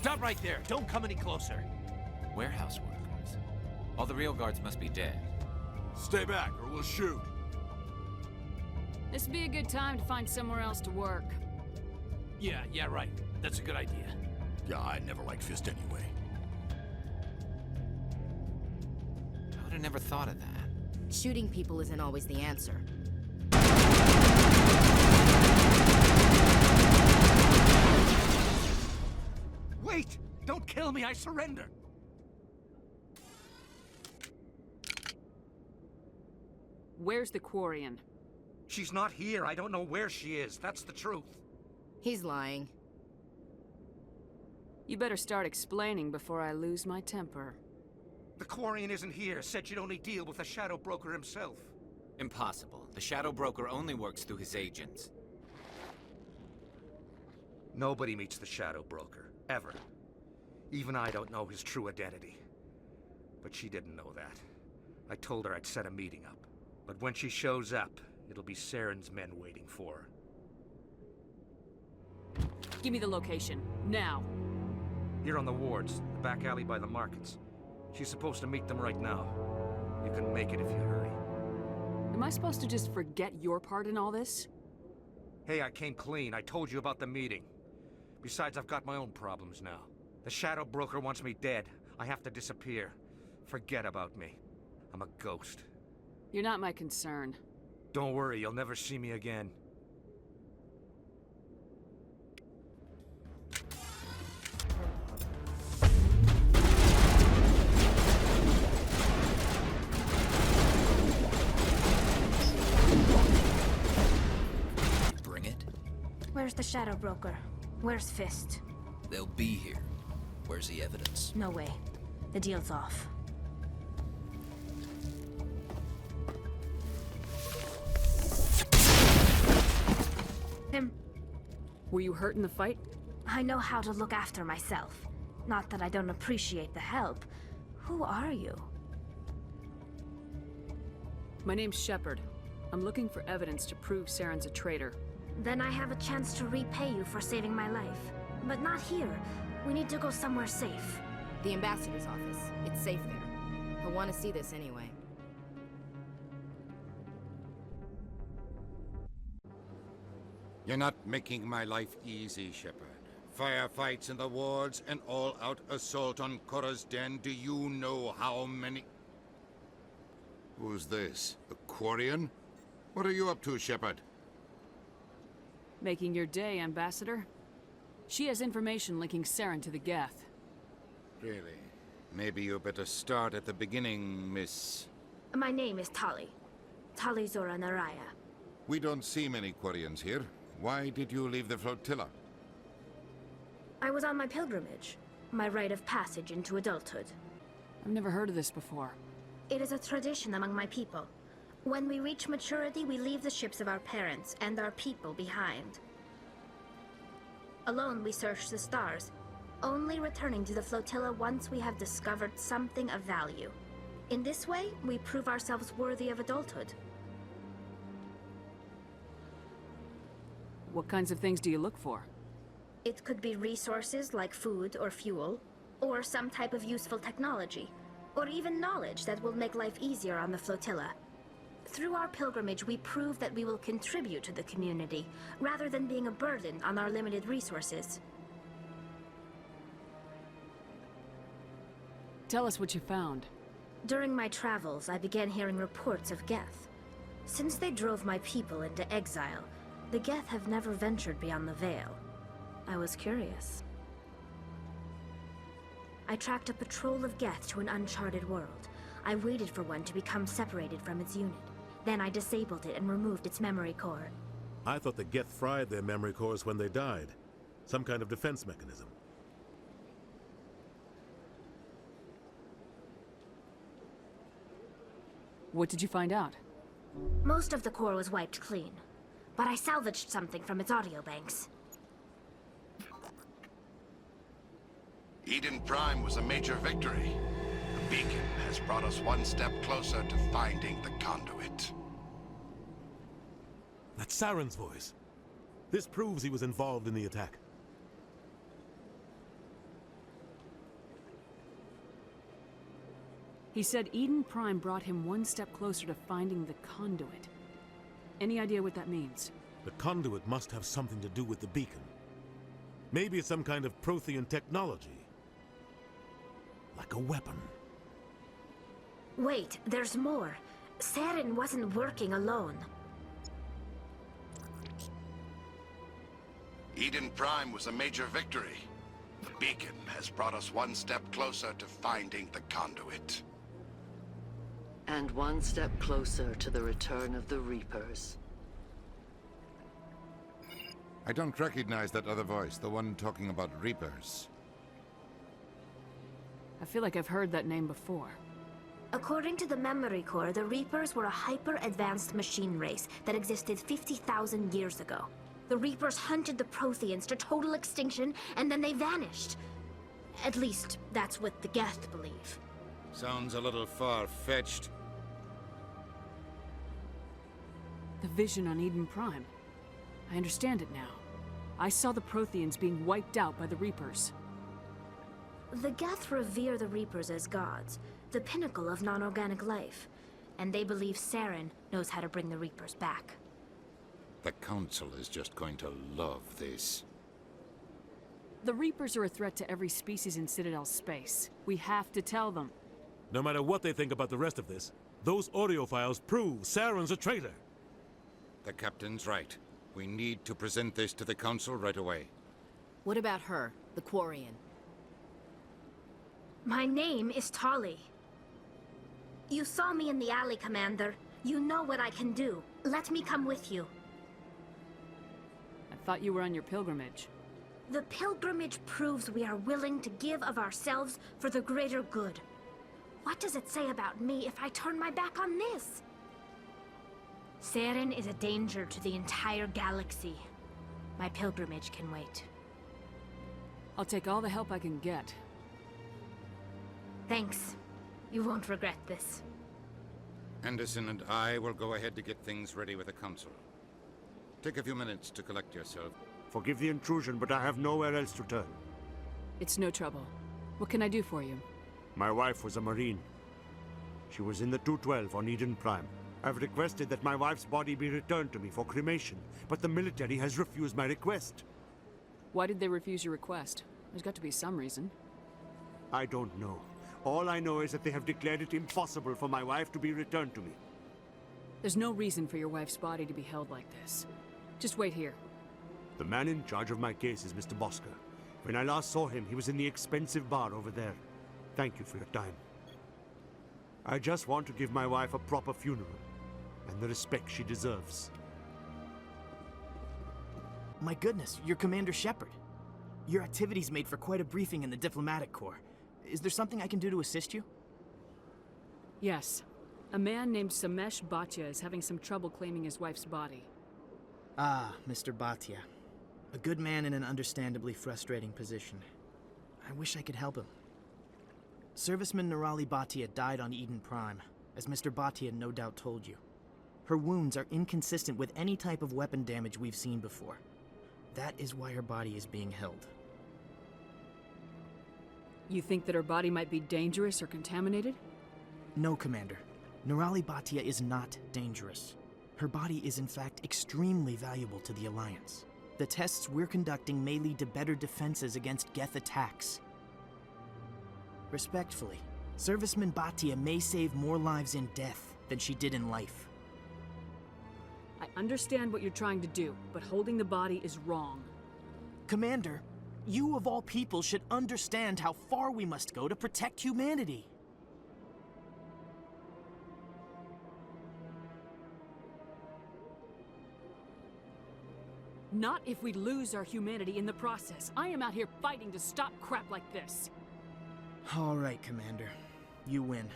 Stop right there. Don't come any closer. Warehouse workers. All the real guards must be dead. Stay back, or we'll shoot. This would be a good time to find somewhere else to work. Yeah, right. That's a good idea. Yeah, I never liked Fist anyway. I would have never thought of that. Shooting people isn't always the answer. Wait! Don't kill me, I surrender! Where's the Quarian? She's not here. I don't know where she is. That's the truth. He's lying. You better start explaining before I lose my temper. The Quarian isn't here. Said you'd only deal with the Shadow Broker himself. Impossible. The Shadow Broker only works through his agents. Nobody meets the Shadow Broker. Ever. Even I don't know his true identity. But she didn't know that. I told her I'd set a meeting up. But when she shows up, it'll be Saren's men waiting for her. Give me the location, now. Here on the wards, the back alley by the markets. She's supposed to meet them right now. You can make it if you hurry. Am I supposed to just forget your part in all this? Hey, I came clean. I told you about the meeting. Besides, I've got my own problems now. The Shadow Broker wants me dead. I have to disappear. Forget about me. I'm a ghost. You're not my concern. Don't worry, you'll never see me again. Bring it? Where's the Shadow Broker? Where's Fist? They'll be here. Where's the evidence? No way. The deal's off. Were you hurt in the fight? I know how to look after myself. Not that I don't appreciate the help. Who are you? My name's Shepard. I'm looking for evidence to prove Saren's a traitor. Then I have a chance to repay you for saving my life. But not here. We need to go somewhere safe. The ambassador's office. It's safe there. He'll want to see this anyway. You're not making my life easy, Shepard. Firefights in the wards, an all-out assault on Korra's den. Do you know how many... Who's this? The Quarian? What are you up to, Shepard? Making your day, Ambassador. She has information linking Saren to the Geth. Really? Maybe you better start at the beginning, Miss... My name is Tali. Tali'Zorah Naraya. We don't see many Quarians here. Why did you leave the flotilla? I was on my pilgrimage. My rite of passage into adulthood. I've never heard of this before. It is a tradition among my people. When we reach maturity, we leave the ships of our parents and our people behind. Alone, we search the stars, only returning to the flotilla once we have discovered something of value. In this way, we prove ourselves worthy of adulthood. What kinds of things do you look for? It could be resources like food or fuel, or some type of useful technology, or even knowledge that will make life easier on the flotilla. Through our pilgrimage, we prove that we will contribute to the community, rather than being a burden on our limited resources. Tell us what you found. During my travels, I began hearing reports of Geth. Since they drove my people into exile, the Geth have never ventured beyond the Veil. I was curious. I tracked a patrol of Geth to an uncharted world. I waited for one to become separated from its unit. Then I disabled it and removed its memory core. I thought the Geth fried their memory cores when they died. Some kind of defense mechanism. What did you find out? Most of the core was wiped clean, but I salvaged something from its audio banks. Eden Prime was a major victory. The beacon has brought us one step closer to finding the conduit. That's Saren's voice. This proves he was involved in the attack. He said Eden Prime brought him one step closer to finding the conduit. Any idea what that means? The conduit must have something to do with the beacon. Maybe it's some kind of Prothean technology. Like a weapon. Wait, there's more. Saren wasn't working alone. Eden Prime was a major victory. The beacon has brought us one step closer to finding the conduit. And one step closer to the return of the Reapers. I don't recognize that other voice, the one talking about Reapers. I feel like I've heard that name before. According to the Memory Core, the Reapers were a hyper-advanced machine race that existed 50,000 years ago. The Reapers hunted the Protheans to total extinction, and then they vanished. At least, that's what the Geth believe. Sounds a little far-fetched. The vision on Eden Prime. I understand it now. I saw the Protheans being wiped out by the Reapers. The Geth revere the Reapers as gods, the pinnacle of non-organic life. And they believe Saren knows how to bring the Reapers back. The Council is just going to love this. The Reapers are a threat to every species in Citadel space. We have to tell them. No matter what they think about the rest of this, those audio files prove Saren's a traitor. The Captain's right. We need to present this to the Council right away. What about her, the Quarian? My name is Tali. You saw me in the alley, Commander. You know what I can do. Let me come with you. I thought you were on your pilgrimage. The pilgrimage proves we are willing to give of ourselves for the greater good. What does it say about me if I turn my back on this? Saren is a danger to the entire galaxy. My pilgrimage can wait. I'll take all the help I can get. Thanks. You won't regret this. Anderson and I will go ahead to get things ready with the Council. Take a few minutes to collect yourself. Forgive the intrusion, but I have nowhere else to turn. It's no trouble. What can I do for you? My wife was a Marine. She was in the 212 on Eden Prime. I've requested that my wife's body be returned to me for cremation, but the military has refused my request. Why did they refuse your request? There's got to be some reason. I don't know. All I know is that they have declared it impossible for my wife to be returned to me. There's no reason for your wife's body to be held like this. Just wait here. The man in charge of my case is Mr. Bosker. When I last saw him, he was in the expensive bar over there. Thank you for your time. I just want to give my wife a proper funeral, and the respect she deserves. My goodness, you're Commander Shepard. Your activities made for quite a briefing in the Diplomatic Corps. Is there something I can do to assist you? Yes. A man named Samesh Bhatia is having some trouble claiming his wife's body. Ah, Mr. Bhatia. A good man in an understandably frustrating position. I wish I could help him. Serviceman Nirali Bhatia died on Eden Prime, as Mr. Bhatia no doubt told you. Her wounds are inconsistent with any type of weapon damage we've seen before. That is why her body is being held. You think that her body might be dangerous or contaminated? No, Commander. Nirali Bhatia is not dangerous. Her body is in fact extremely valuable to the Alliance. The tests we're conducting may lead to better defenses against Geth attacks. Respectfully, Serviceman Bhatia may save more lives in death than she did in life. I understand what you're trying to do, but holding the body is wrong. Commander, you of all people should understand how far we must go to protect humanity. Not if we lose our humanity in the process. I am out here fighting to stop crap like this. All right, Commander. You win.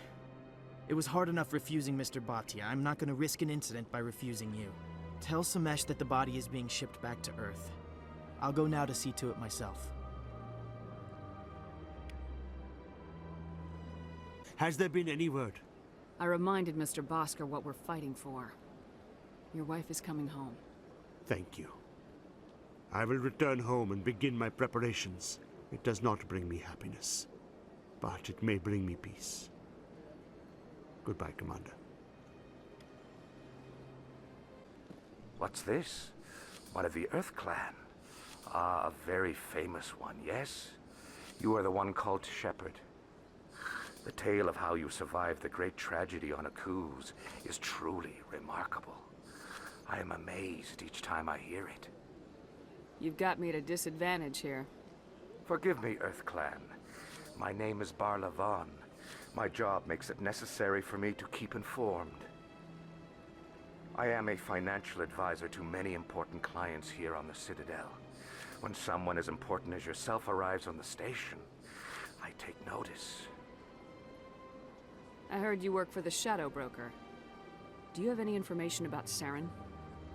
It was hard enough refusing Mr. Bhatia. I'm not going to risk an incident by refusing you. Tell Samesh that the body is being shipped back to Earth. I'll go now to see to it myself. Has there been any word? I reminded Mr. Bosker what we're fighting for. Your wife is coming home. Thank you. I will return home and begin my preparations. It does not bring me happiness, but it may bring me peace. Goodbye, Commander. What's this? One of the Earth Clan. Ah, a very famous one, yes? You are the one called Shepherd. The tale of how you survived the great tragedy on Akuz is truly remarkable. I am amazed each time I hear it. You've got me at a disadvantage here. Forgive me, Earth Clan. My name is Barla Vaughn. My job makes it necessary for me to keep informed. I am a financial advisor to many important clients here on the Citadel. When someone as important as yourself arrives on the station, I take notice. I heard you work for the Shadow Broker. Do you have any information about Saren?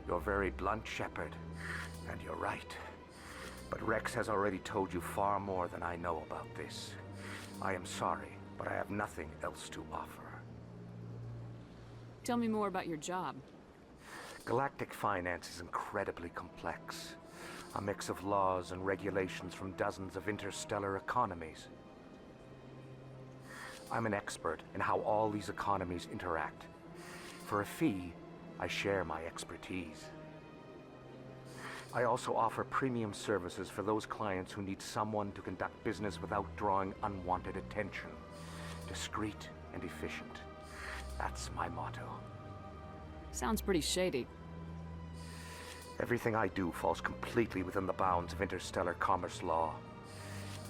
You're very blunt, Shepherd, and you're right. But Rex has already told you far more than I know about this. I am sorry, but I have nothing else to offer. Tell me more about your job. Galactic finance is incredibly complex. A mix of laws and regulations from dozens of interstellar economies. I'm an expert in how all these economies interact. For a fee, I share my expertise. I also offer premium services for those clients who need someone to conduct business without drawing unwanted attention. Discreet and efficient. That's my motto. Sounds pretty shady. Everything I do falls completely within the bounds of interstellar commerce law.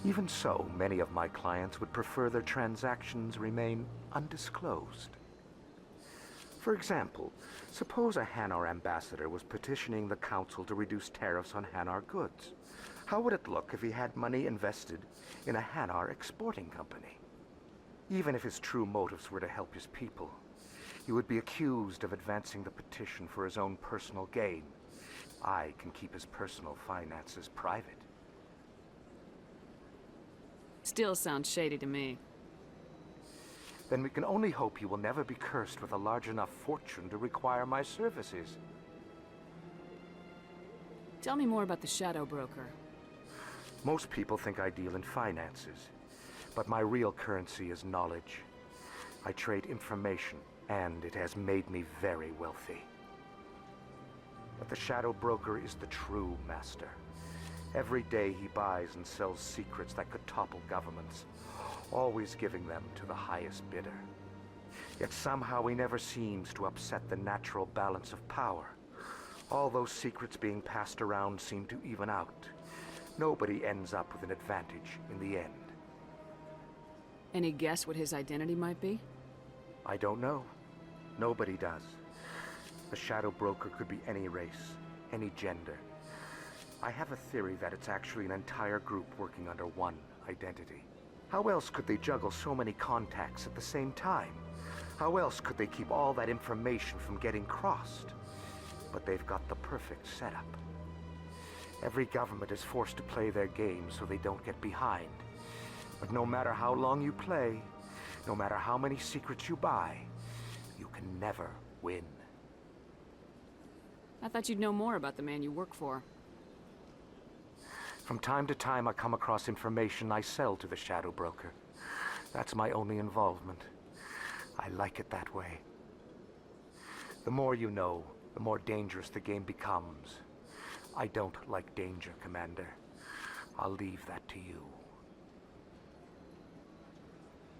Even so, many of my clients would prefer their transactions remain undisclosed. For example, suppose a Hanar ambassador was petitioning the Council to reduce tariffs on Hanar goods. How would it look if he had money invested in a Hanar exporting company? Even if his true motives were to help his people, he would be accused of advancing the petition for his own personal gain. I can keep his personal finances private. Still sounds shady to me. Then we can only hope you will never be cursed with a large enough fortune to require my services. Tell me more about the Shadow Broker. Most people think I deal in finances, but my real currency is knowledge. I trade information, and it has made me very wealthy. But the Shadow Broker is the true master. Every day he buys and sells secrets that could topple governments, always giving them to the highest bidder. Yet somehow he never seems to upset the natural balance of power. All those secrets being passed around seem to even out. Nobody ends up with an advantage in the end. Any guess what his identity might be? I don't know. Nobody does. The Shadow Broker could be any race, any gender. I have a theory that it's actually an entire group working under one identity. How else could they juggle so many contacts at the same time? How else could they keep all that information from getting crossed? But they've got the perfect setup. Every government is forced to play their game so they don't get behind. But no matter how long you play, no matter how many secrets you buy, you can never win. I thought you'd know more about the man you work for. From time to time, I come across information I sell to the Shadow Broker. That's my only involvement. I like it that way. The more you know, the more dangerous the game becomes. I don't like danger, Commander. I'll leave that to you.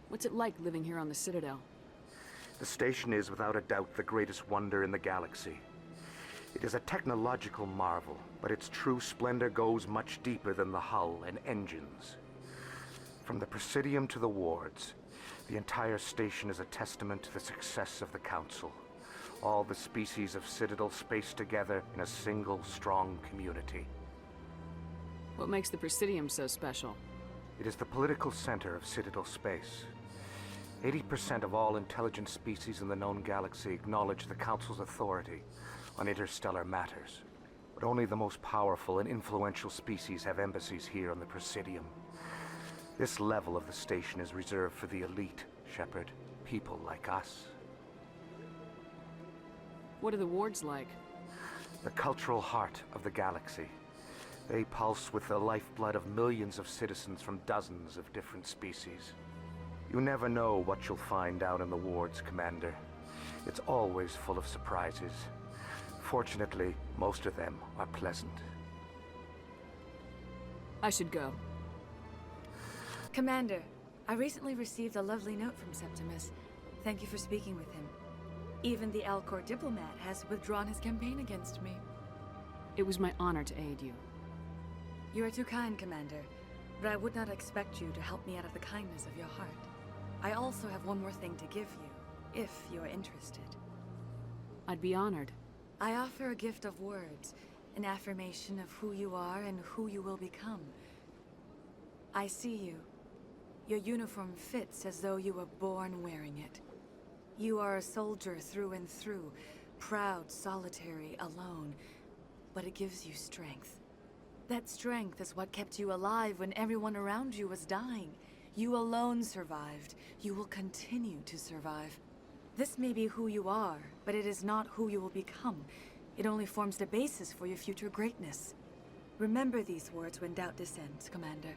What's it like living here on the Citadel? The station is, without a doubt, the greatest wonder in the galaxy. It is a technological marvel, but its true splendor goes much deeper than the hull and engines. From the Presidium to the wards, the entire station is a testament to the success of the Council. All the species of Citadel spaced together in a single, strong community. What makes the Presidium so special? It is the political center of Citadel space. 80% of all intelligent species in the known galaxy acknowledge the Council's authority on interstellar matters. But only the most powerful and influential species have embassies here on the Presidium. This level of the station is reserved for the elite, Shepard. People like us. What are the wards like? The cultural heart of the galaxy. They pulse with the lifeblood of millions of citizens from dozens of different species. You never know what you'll find out in the wards, Commander. It's always full of surprises. Fortunately, most of them are pleasant. I should go. Commander, I recently received a lovely note from Septimus. Thank you for speaking with him. Even the Alcor diplomat has withdrawn his campaign against me. It was my honor to aid you. You are too kind, Commander, but I would not expect you to help me out of the kindness of your heart. I also have one more thing to give you, if you are interested. I'd be honored. I offer a gift of words, an affirmation of who you are and who you will become. I see you. Your uniform fits as though you were born wearing it. You are a soldier through and through, proud, solitary, alone, but it gives you strength. That strength is what kept you alive when everyone around you was dying. You alone survived. You will continue to survive. This may be who you are, but it is not who you will become. It only forms the basis for your future greatness. Remember these words when doubt descends, Commander.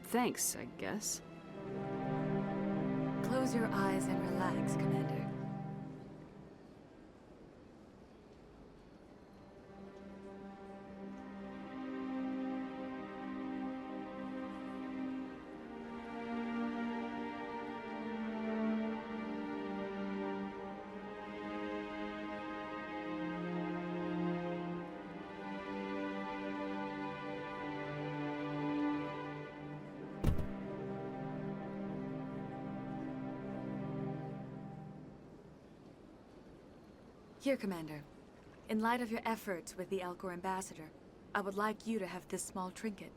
Thanks, I guess. Close your eyes and relax, Commander. Here, Commander. In light of your efforts with the Alcor ambassador, I would like you to have this small trinket.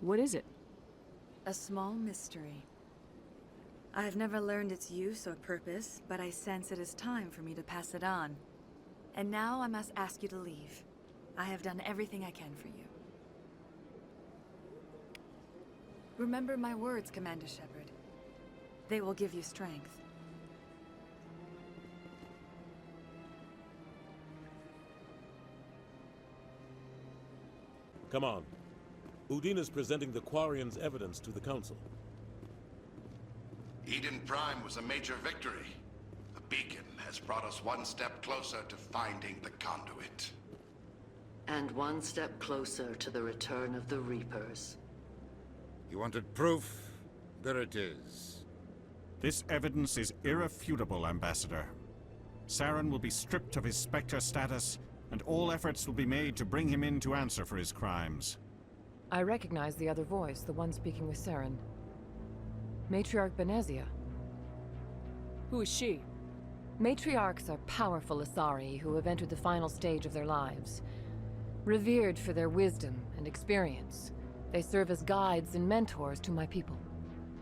What is it? A small mystery. I have never learned its use or purpose, but I sense it is time for me to pass it on. And now I must ask you to leave. I have done everything I can for you. Remember my words, Commander Shepard. They will give you strength. Come on. Udina's presenting the Quarian's evidence to the Council. Eden Prime was a major victory. A beacon has brought us one step closer to finding the conduit. And one step closer to the return of the Reapers. You wanted proof? There it is. This evidence is irrefutable, Ambassador. Saren will be stripped of his Spectre status, and all efforts will be made to bring him in to answer for his crimes. I recognize the other voice, the one speaking with Saren. Matriarch Benezia. Who is she? Matriarchs are powerful Asari who have entered the final stage of their lives. Revered for their wisdom and experience, they serve as guides and mentors to my people.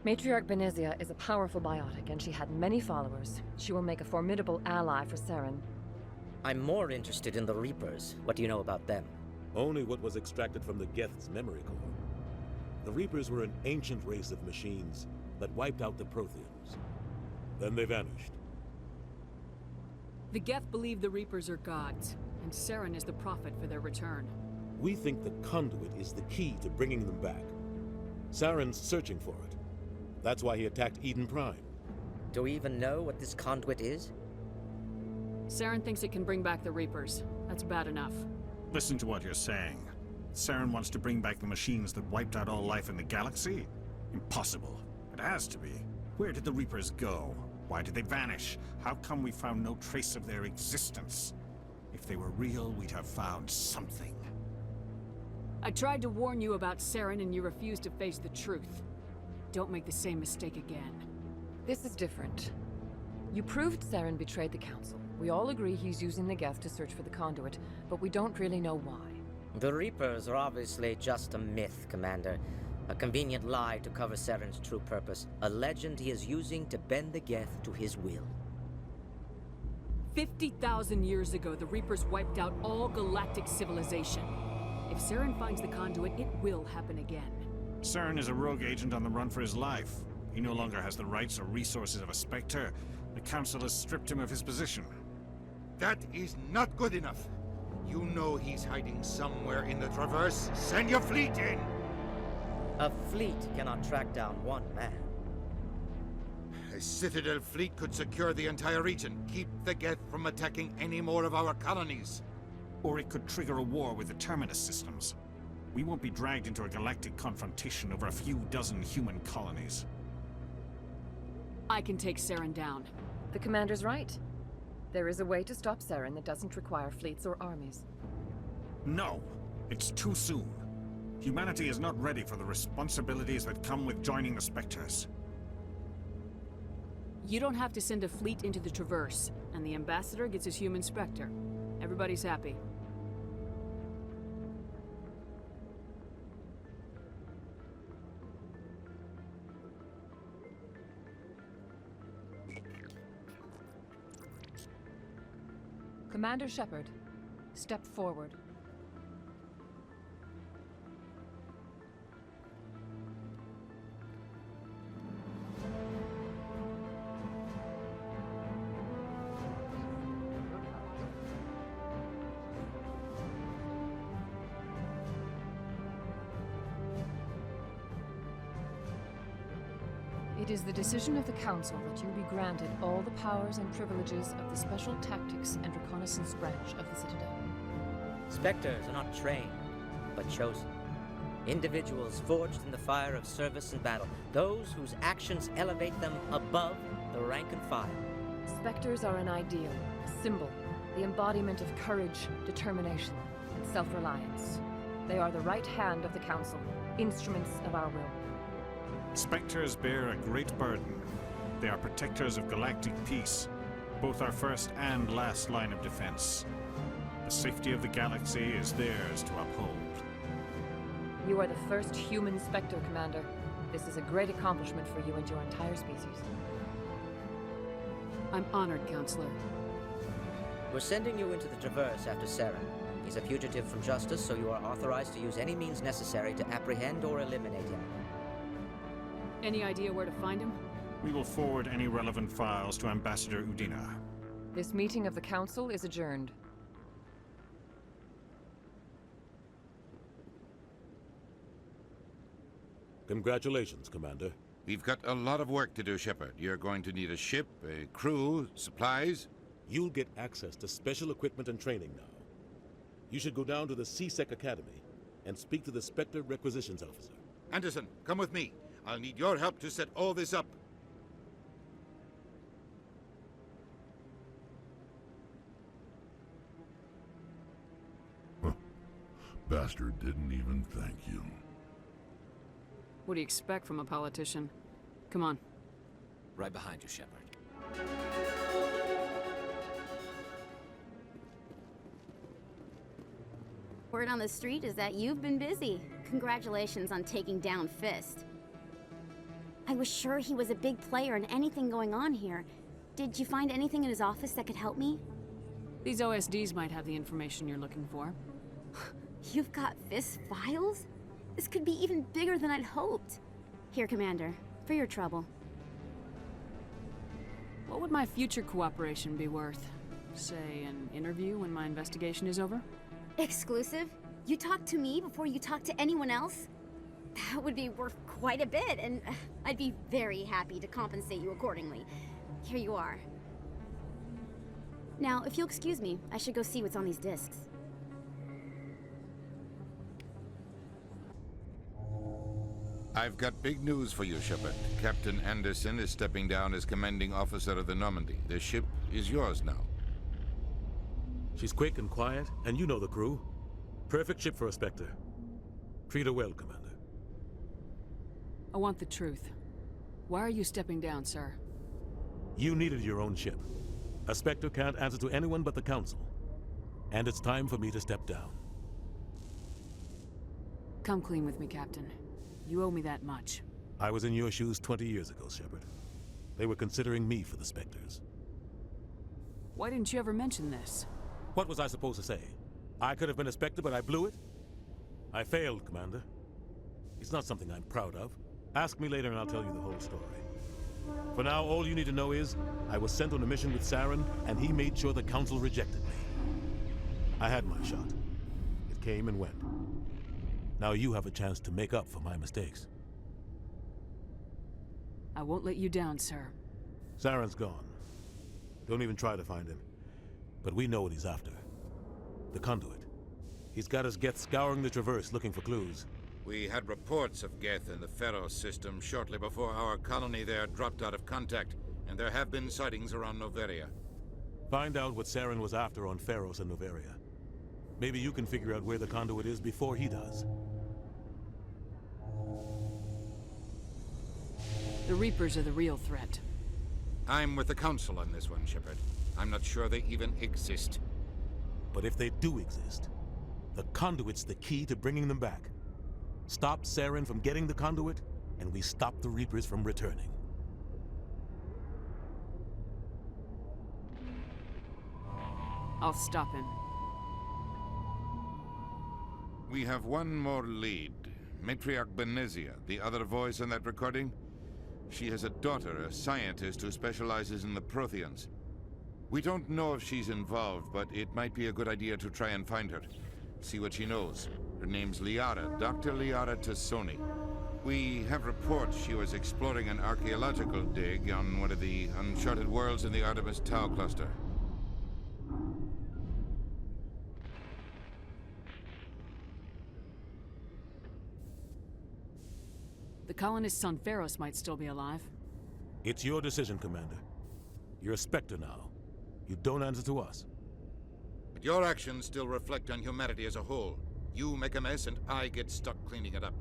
Matriarch Benezia is a powerful biotic, and she had many followers. She will make a formidable ally for Saren. I'm more interested in the Reapers. What do you know about them? Only what was extracted from the Geth's memory core. The Reapers were an ancient race of machines that wiped out the Protheans. Then they vanished. The Geth believe the Reapers are gods, and Saren is the prophet for their return. We think the conduit is the key to bringing them back. Saren's searching for it. That's why he attacked Eden Prime. Do we even know what this conduit is? Saren thinks it can bring back the Reapers. That's bad enough. Listen to what you're saying. Saren wants to bring back the machines that wiped out all life in the galaxy? Impossible. It has to be. Where did the Reapers go? Why did they vanish? How come we found no trace of their existence? If they were real, we'd have found something. I tried to warn you about Saren and you refused to face the truth. Don't make the same mistake again. This is different. You proved Saren betrayed the Council. We all agree he's using the Geth to search for the conduit, but we don't really know why. The Reapers are obviously just a myth, Commander. A convenient lie to cover Saren's true purpose. A legend he is using to bend the Geth to his will. 50,000 years ago, the Reapers wiped out all galactic civilization. If Saren finds the conduit, it will happen again. Saren is a rogue agent on the run for his life. He no longer has the rights or resources of a Spectre. The Council has stripped him of his position. That is not good enough. You know he's hiding somewhere in the Traverse. Send your fleet in! A fleet cannot track down one man. A Citadel fleet could secure the entire region, keep the Geth from attacking any more of our colonies. Or it could trigger a war with the Terminus systems. We won't be dragged into a galactic confrontation over a few dozen human colonies. I can take Saren down. The commander's right. There is a way to stop Saren that doesn't require fleets or armies. No! It's too soon. Humanity is not ready for the responsibilities that come with joining the Spectres. You don't have to send a fleet into the Traverse, and the Ambassador gets his human Spectre. Everybody's happy. Commander Shepard, step forward. It is the decision of the Council that you be granted all the powers and privileges of the Special Tactics and Reconnaissance branch of the Citadel. Spectres are not trained, but chosen. Individuals forged in the fire of service and battle. Those whose actions elevate them above the rank and file. Spectres are an ideal, a symbol, the embodiment of courage, determination, and self-reliance. They are the right hand of the Council, instruments of our will. Spectres bear a great burden. They are protectors of galactic peace, both our first and last line of defense. The safety of the galaxy is theirs to uphold. You are the first human Spectre, Commander. This is a great accomplishment for you and your entire species. I'm honored, Counselor. We're sending you into the Traverse after Saren. He's a fugitive from justice, so you are authorized to use any means necessary to apprehend or eliminate him. Any idea where to find him? We will forward any relevant files to Ambassador Udina. This meeting of the Council is adjourned. Congratulations, Commander. We've got a lot of work to do, Shepard. You're going to need a ship, a crew, supplies. You'll get access to special equipment and training now. You should go down to the C-Sec Academy and speak to the Spectre Requisitions Officer. Anderson, come with me. I'll need your help to set all this up. Bastard didn't even thank you. What do you expect from a politician? Come on. Right behind you, Shepard. Word on the street is that you've been busy. Congratulations on taking down Fist. I was sure he was a big player in anything going on here. Did you find anything in his office that could help me? These OSDs might have the information you're looking for. You've got Fist's files? This could be even bigger than I'd hoped. Here, Commander, for your trouble. What would my future cooperation be worth? Say, an interview when my investigation is over? Exclusive? You talk to me before you talk to anyone else? That would be worth quite a bit, and I'd be very happy to compensate you accordingly. Here you are. Now, if you'll excuse me, I should go see what's on these discs. I've got big news for you, Shepard. Captain Anderson is stepping down as commanding officer of the Normandy. The ship is yours now. She's quick and quiet, and you know the crew. Perfect ship for a Spectre. Treat her well, Commander. I want the truth. Why are you stepping down, sir? You needed your own ship. A Spectre can't answer to anyone but the Council. And it's time for me to step down. Come clean with me, Captain. You owe me that much. I was in your shoes 20 years ago, Shepard. They were considering me for the Spectres. Why didn't you ever mention this? What was I supposed to say? I could have been a Spectre, but I blew it? I failed, Commander. It's not something I'm proud of. Ask me later and I'll tell you the whole story. For now, all you need to know is, I was sent on a mission with Saren, and he made sure the Council rejected me. I had my shot. It came and went. Now you have a chance to make up for my mistakes. I won't let you down, sir. Saren's gone. Don't even try to find him. But we know what he's after. The conduit. He's got his Geth scouring the Traverse looking for clues. We had reports of Geth in the Pharos system shortly before our colony there dropped out of contact, and there have been sightings around Noveria. Find out what Saren was after on Pharos and Noveria. Maybe you can figure out where the conduit is before he does. The Reapers are the real threat. I'm with the Council on this one, Shepard. I'm not sure they even exist. But if they do exist, the conduit's the key to bringing them back. Stop Saren from getting the conduit, and we stop the Reapers from returning. I'll stop him. We have one more lead. Matriarch Benezia, the other voice in that recording. She has a daughter, a scientist who specializes in the Protheans. We don't know if she's involved, but it might be a good idea to try and find her. See what she knows. Her name's Liara, Dr. Liara Tassoni. We have reports she was exploring an archaeological dig on one of the uncharted worlds in the Artemis Tau cluster. The colonists on Pharos might still be alive. It's your decision, Commander. You're a Spectre now. You don't answer to us. But your actions still reflect on humanity as a whole. You make a mess and I get stuck cleaning it up.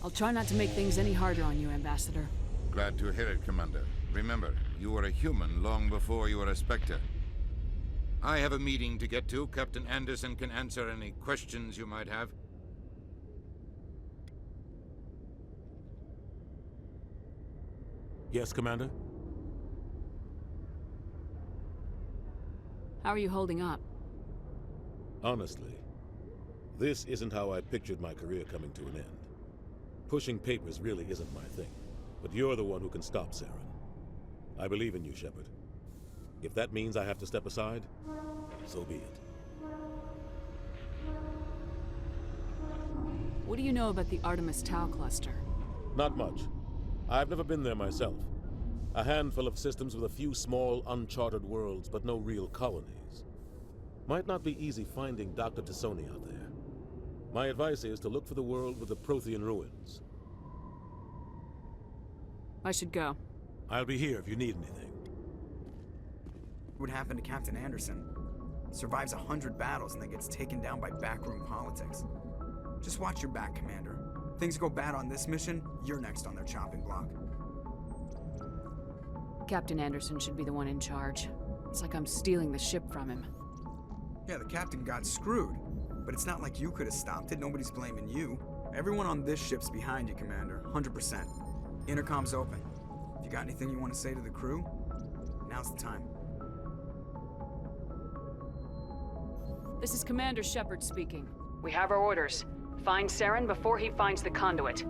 I'll try not to make things any harder on you, Ambassador. Glad to hear it, Commander. Remember, you were a human long before you were a Spectre. I have a meeting to get to. Captain Anderson can answer any questions you might have. Yes, Commander? How are you holding up? Honestly, this isn't how I pictured my career coming to an end. Pushing papers really isn't my thing, but you're the one who can stop Saren. I believe in you, Shepard. If that means I have to step aside, so be it. What do you know about the Artemis Tau cluster? Not much. I've never been there myself. A handful of systems with a few small, uncharted worlds, but no real colonies. Might not be easy finding Dr. Tassoni out there. My advice is to look for the world with the Prothean ruins. I should go. I'll be here if you need anything. What happened to Captain Anderson? Survives 100 battles and then gets taken down by backroom politics. Just watch your back, Commander. Things go bad on this mission, you're next on their chopping block. Captain Anderson should be the one in charge. It's like I'm stealing the ship from him. Yeah, the captain got screwed. But it's not like you could have stopped it. Nobody's blaming you. Everyone on this ship's behind you, Commander. 100%. Intercom's open. If you got anything you want to say to the crew, now's the time. This is Commander Shepard speaking. We have our orders. Find Saren before he finds the conduit.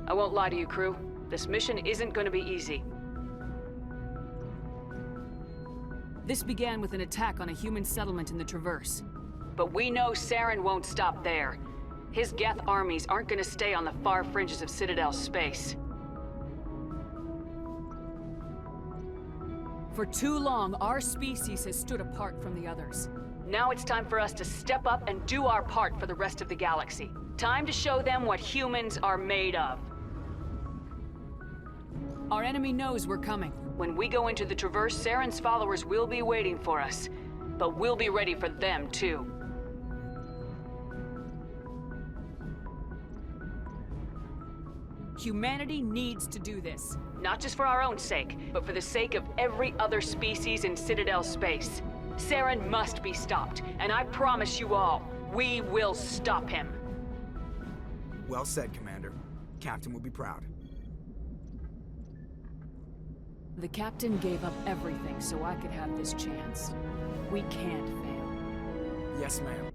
I won't lie to you, crew. This mission isn't going to be easy. This began with an attack on a human settlement in the Traverse. But we know Saren won't stop there. His Geth armies aren't going to stay on the far fringes of Citadel space. For too long, our species has stood apart from the others. Now it's time for us to step up and do our part for the rest of the galaxy. Time to show them what humans are made of. Our enemy knows we're coming. When we go into the Traverse, Saren's followers will be waiting for us. But we'll be ready for them, too. Humanity needs to do this. Not just for our own sake, but for the sake of every other species in Citadel space. Saren must be stopped, and I promise you all, we will stop him. Well said, Commander. Captain will be proud. The captain gave up everything so I could have this chance. We can't fail. Yes, ma'am.